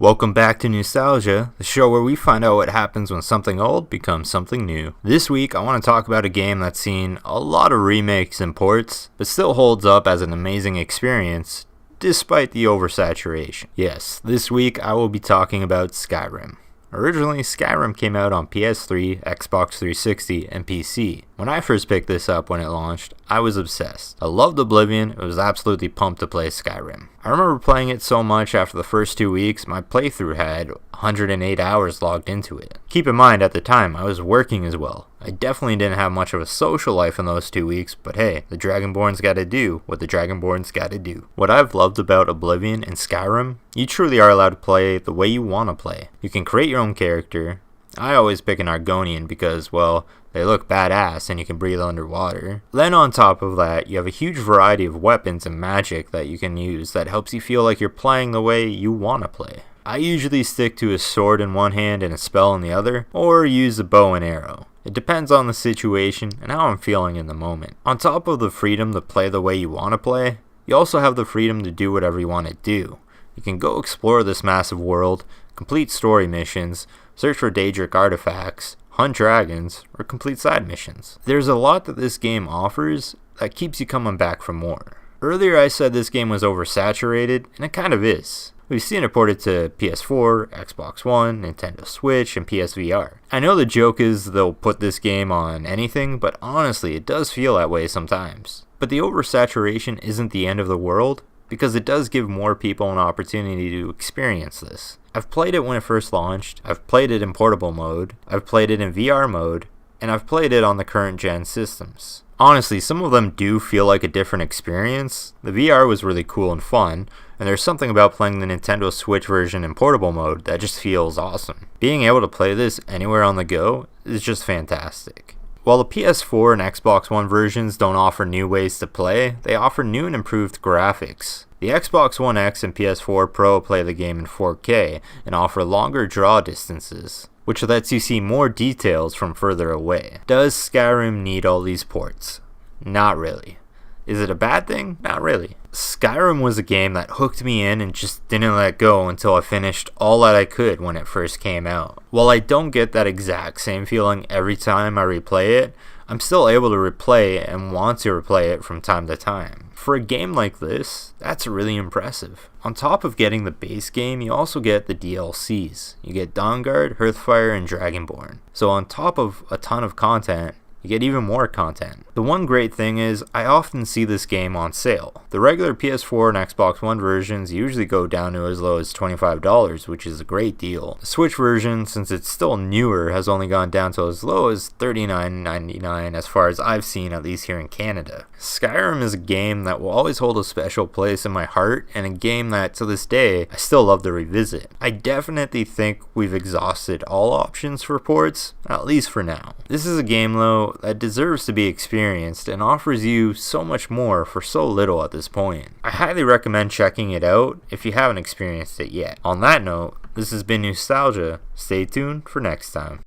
Welcome back to Newstalgia, the show where we find out what happens when something old becomes something new. This week, I want to talk about a game that's seen a lot of remakes and ports, but still holds up as an amazing experience, despite the oversaturation. Yes, this week I will be talking about Skyrim. Originally, Skyrim came out on PS3, Xbox 360, and PC. When I first picked this up when it launched, I was obsessed. I loved Oblivion, I was absolutely pumped to play Skyrim. I remember playing it so much after the first 2 weeks, my playthrough had 108 hours logged into it. Keep in mind, at the time, I was working as well. I definitely didn't have much of a social life in those 2 weeks, but hey, the Dragonborn's gotta do what the Dragonborn's gotta do. What I've loved about Oblivion and Skyrim, you truly are allowed to play the way you want to play. You can create your own character. I always pick an Argonian because, well, they look badass and you can breathe underwater. Then on top of that, you have a huge variety of weapons and magic that you can use that helps you feel like you're playing the way you want to play. I usually stick to a sword in one hand and a spell in the other, or use a bow and arrow. It depends on the situation and how I'm feeling in the moment. On top of the freedom to play the way you want to play, you also have the freedom to do whatever you want to do. You can go explore this massive world, complete story missions, search for Daedric artifacts, hunt dragons, or complete side missions. There's a lot that this game offers that keeps you coming back for more. Earlier I said this game was oversaturated, and it kind of is. We've seen it ported to PS4, Xbox One, Nintendo Switch, and PSVR. I know the joke is they'll put this game on anything, but honestly it does feel that way sometimes. But the oversaturation isn't the end of the world, because it does give more people an opportunity to experience this. I've played it when it first launched, I've played it in portable mode, I've played it in VR mode, and I've played it on the current gen systems. Honestly, some of them do feel like a different experience. The VR was really cool and fun, and there's something about playing the Nintendo Switch version in portable mode that just feels awesome. Being able to play this anywhere on the go is just fantastic. While the PS4 and Xbox One versions don't offer new ways to play, they offer new and improved graphics. The Xbox One X and PS4 Pro play the game in 4K and offer longer draw distances, which lets you see more details from further away. Does Skyrim need all these ports? Not really. Is it a bad thing? Not really. Skyrim was a game that hooked me in and just didn't let go until I finished all that I could when it first came out. While I don't get that exact same feeling every time I replay it, I'm still able to replay and want to replay it from time to time. For a game like this, that's really impressive. On top of getting the base game, you also get the DLCs. You get Dawnguard, Hearthfire, and Dragonborn. So on top of a ton of content, you get even more content. The one great thing is, I often see this game on sale. The regular PS4 and Xbox One versions usually go down to as low as $25, which is a great deal. The Switch version, since it's still newer, has only gone down to as low as $39.99 as far as I've seen, at least here in Canada. Skyrim is a game that will always hold a special place in my heart, and a game that, to this day, I still love to revisit. I definitely think we've exhausted all options for ports, at least for now. This is a game, though, that deserves to be experienced and offers you so much more for so little at this point. I highly recommend checking it out if you haven't experienced it yet. On that note, this has been Newstalgia. Stay tuned for next time.